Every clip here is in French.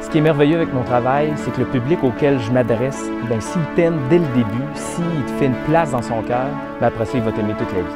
Ce qui est merveilleux avec mon travail, c'est que le public auquel je m'adresse, s'il t'aime dès le début, s'il te fait une place dans son cœur, après ça, il va t'aimer toute la vie.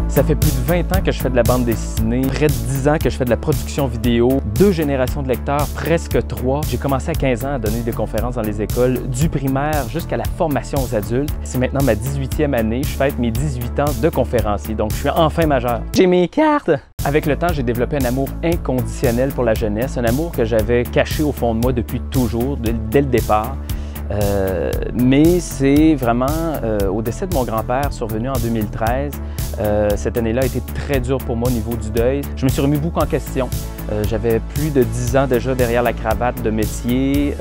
Ça fait plus de 20 ans que je fais de la bande dessinée, près de 10 ans que je fais de la production vidéo, 2 générations de lecteurs, presque 3. J'ai commencé à 15 ans à donner des conférences dans les écoles, du primaire jusqu'à la formation aux adultes. C'est maintenant ma 18e année, je fête mes 18 ans de conférencier, donc je suis enfin majeur. J'ai mes cartes! Avec le temps, j'ai développé un amour inconditionnel pour la jeunesse, un amour que j'avais caché au fond de moi depuis toujours, dès le départ. Mais c'est vraiment au décès de mon grand-père, survenu en 2013, cette année-là a été très dure pour moi au niveau du deuil. Je me suis remis beaucoup en question. J'avais plus de 10 ans déjà derrière la cravate de métier.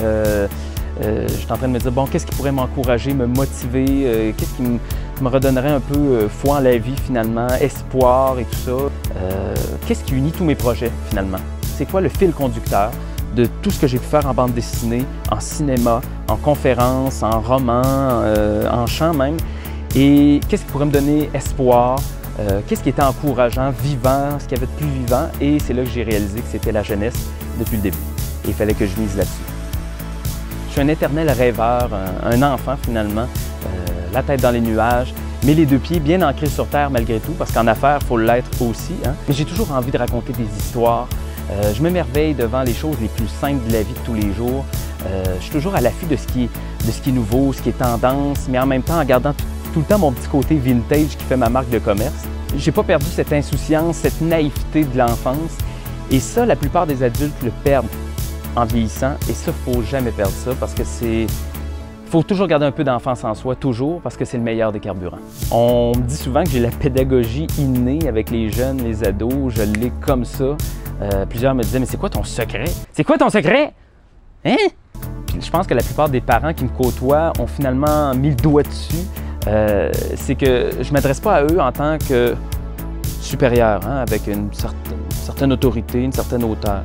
J'étais en train de me dire, bon, qu'est-ce qui pourrait m'encourager, me motiver, qu'est-ce qui me redonnerait un peu foi en la vie finalement, espoir et tout ça. Qu'est-ce qui unit tous mes projets finalement? C'est quoi le fil conducteur de tout ce que j'ai pu faire en bande dessinée, en cinéma, en conférence, en roman, en chant même? Et qu'est-ce qui pourrait me donner espoir? Qu'est-ce qui était encourageant, vivant, ce qu'il y avait de plus vivant? Et c'est là que j'ai réalisé que c'était la jeunesse depuis le début. Et il fallait que je mise là-dessus. Je suis un éternel rêveur, un enfant finalement, la tête dans les nuages, mais les deux pieds bien ancrés sur terre malgré tout, parce qu'en affaires, il faut l'être aussi. Mais j'ai toujours envie de raconter des histoires. Je m'émerveille devant les choses les plus simples de la vie de tous les jours. Je suis toujours à l'affût de ce qui est nouveau, ce qui est tendance, mais en même temps en gardant tout le temps mon petit côté vintage qui fait ma marque de commerce. J'ai pas perdu cette insouciance, cette naïveté de l'enfance. Et ça, la plupart des adultes le perdent en vieillissant. Et ça, il ne faut jamais perdre ça parce que c'est... Il faut toujours garder un peu d'enfance en soi, toujours, parce que c'est le meilleur des carburants. On me dit souvent que j'ai la pédagogie innée avec les jeunes, les ados. Je l'ai comme ça. Plusieurs me disaient, mais c'est quoi ton secret? C'est quoi ton secret? Hein? Puis je pense que la plupart des parents qui me côtoient ont finalement mis le doigt dessus. C'est que je ne m'adresse pas à eux en tant que supérieur, avec une certaine autorité, une certaine hauteur.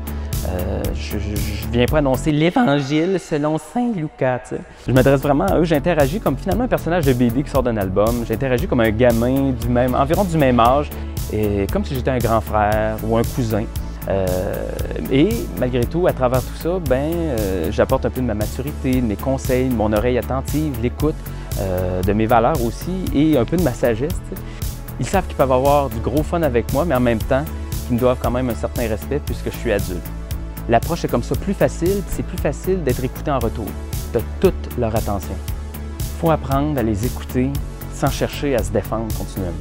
Je ne viens pas annoncer l'Évangile selon Saint Lucas. T'sais. Je m'adresse vraiment à eux, j'interagis comme finalement un personnage de BD qui sort d'un album. J'interagis comme un gamin environ du même âge, et comme si j'étais un grand frère ou un cousin. Et malgré tout, à travers tout ça, j'apporte un peu de ma maturité, de mes conseils, de mon oreille attentive, l'écoute, de mes valeurs aussi et un peu de ma sagesse. T'sais. Ils savent qu'ils peuvent avoir du gros fun avec moi, mais en même temps, qu'ils me doivent quand même un certain respect puisque je suis adulte. L'approche est comme ça plus facile, c'est plus facile d'être écouté en retour, de toute leur attention. Il faut apprendre à les écouter sans chercher à se défendre continuellement.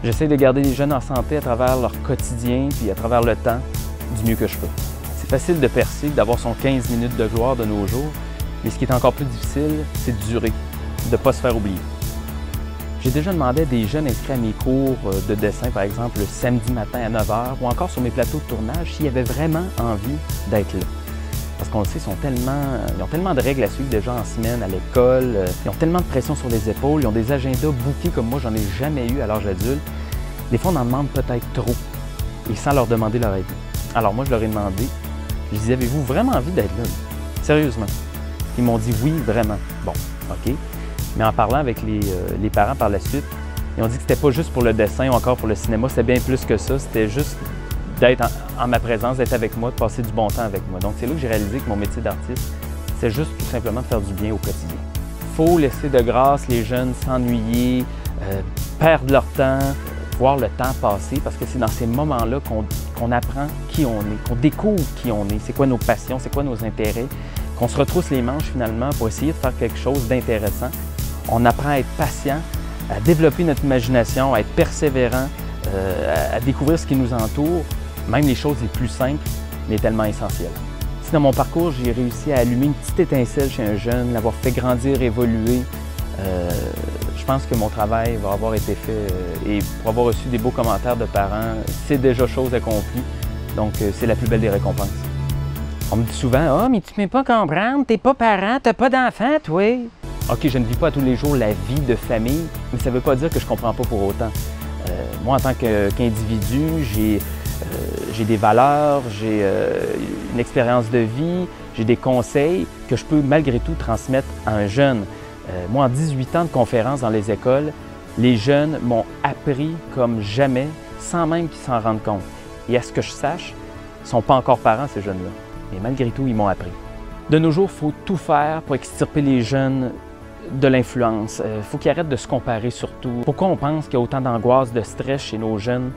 J'essaie de garder les jeunes en santé à travers leur quotidien puis à travers le temps du mieux que je peux. C'est facile de percer, d'avoir son 15 minutes de gloire de nos jours, mais ce qui est encore plus difficile, c'est de durer, de ne pas se faire oublier. J'ai déjà demandé à des jeunes inscrits à mes cours de dessin, par exemple, le samedi matin à 9 h ou encore sur mes plateaux de tournage, s'ils avaient vraiment envie d'être là. Parce qu'on le sait, ils ont tellement de règles à suivre déjà en semaine à l'école, ils ont tellement de pression sur les épaules, ils ont des agendas bookés comme moi, j'en ai jamais eu à l'âge adulte. Des fois, on en demande peut-être trop, et sans leur demander leur avis. Alors moi, je leur ai demandé, je disais, avez-vous vraiment envie d'être là? Sérieusement. Ils m'ont dit oui, vraiment. Bon, OK. Mais en parlant avec les parents par la suite, ils ont dit que c'était pas juste pour le dessin ou encore pour le cinéma, c'était bien plus que ça. C'était juste d'être en ma présence, d'être avec moi, de passer du bon temps avec moi. Donc c'est là que j'ai réalisé que mon métier d'artiste, c'est juste tout simplement de faire du bien au quotidien. Il faut laisser de grâce les jeunes s'ennuyer, perdre leur temps, voir le temps passer, parce que c'est dans ces moments-là qu'on apprend qui on est, qu'on découvre qui on est, c'est quoi nos passions, c'est quoi nos intérêts, qu'on se retrousse les manches finalement pour essayer de faire quelque chose d'intéressant. On apprend à être patient, à développer notre imagination, à être persévérant, à découvrir ce qui nous entoure, même les choses les plus simples, mais tellement essentielles. Si dans mon parcours, j'ai réussi à allumer une petite étincelle chez un jeune, l'avoir fait grandir, évoluer, je pense que mon travail va avoir été fait et pour avoir reçu des beaux commentaires de parents, c'est déjà chose accomplie. Donc, c'est la plus belle des récompenses. On me dit souvent « Ah, mais tu ne peux pas comprendre, t'es pas parent, t'as pas d'enfant, toi! » OK, je ne vis pas tous les jours la vie de famille, mais ça ne veut pas dire que je ne comprends pas pour autant. Moi, en tant qu'individu, J'ai des valeurs, j'ai une expérience de vie, j'ai des conseils que je peux malgré tout transmettre à un jeune. Moi, en 18 ans de conférences dans les écoles, les jeunes m'ont appris comme jamais, sans même qu'ils s'en rendent compte. Et à ce que je sache, ils ne sont pas encore parents, ces jeunes-là. Mais malgré tout, ils m'ont appris. De nos jours, il faut tout faire pour extirper les jeunes de l'influence. Il faut qu'ils arrêtent de se comparer surtout. Pourquoi on pense qu'il y a autant d'angoisse, de stress chez nos jeunes?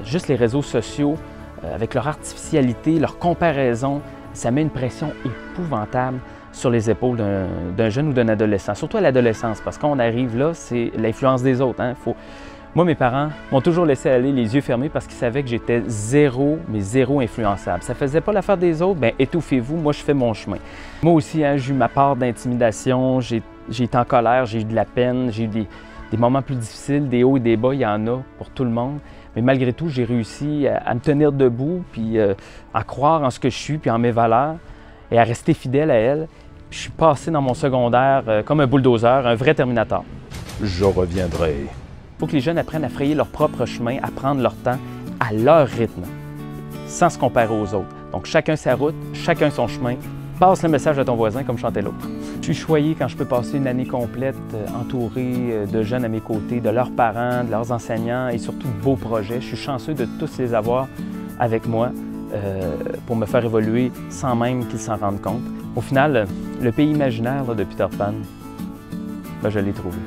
Juste les réseaux sociaux, avec leur artificialité, leur comparaison, ça met une pression épouvantable sur les épaules d'un jeune ou d'un adolescent, surtout à l'adolescence, parce qu'on arrive là, c'est l'influence des autres. Hein? Moi, mes parents m'ont toujours laissé aller les yeux fermés parce qu'ils savaient que j'étais zéro, mais zéro influençable. Ça ne faisait pas l'affaire des autres, bien étouffez-vous, moi je fais mon chemin. Moi aussi, hein, j'ai eu ma part d'intimidation, j'ai été en colère, j'ai eu de la peine, j'ai eu des moments plus difficiles, des hauts et des bas, il y en a pour tout le monde. Mais malgré tout, j'ai réussi à me tenir debout, puis à croire en ce que je suis, puis en mes valeurs, et à rester fidèle à elles. Puis je suis passé dans mon secondaire comme un bulldozer, un vrai Terminator. Je reviendrai. Il faut que les jeunes apprennent à frayer leur propre chemin, à prendre leur temps, à leur rythme, sans se comparer aux autres. Donc chacun sa route, chacun son chemin. Passe le message à ton voisin comme chantait l'autre. Je suis choyé quand je peux passer une année complète entouré de jeunes à mes côtés, de leurs parents, de leurs enseignants et surtout de beaux projets. Je suis chanceux de tous les avoir avec moi pour me faire évoluer sans même qu'ils s'en rendent compte. Au final, le pays imaginaire là, de Peter Pan, ben, je l'ai trouvé.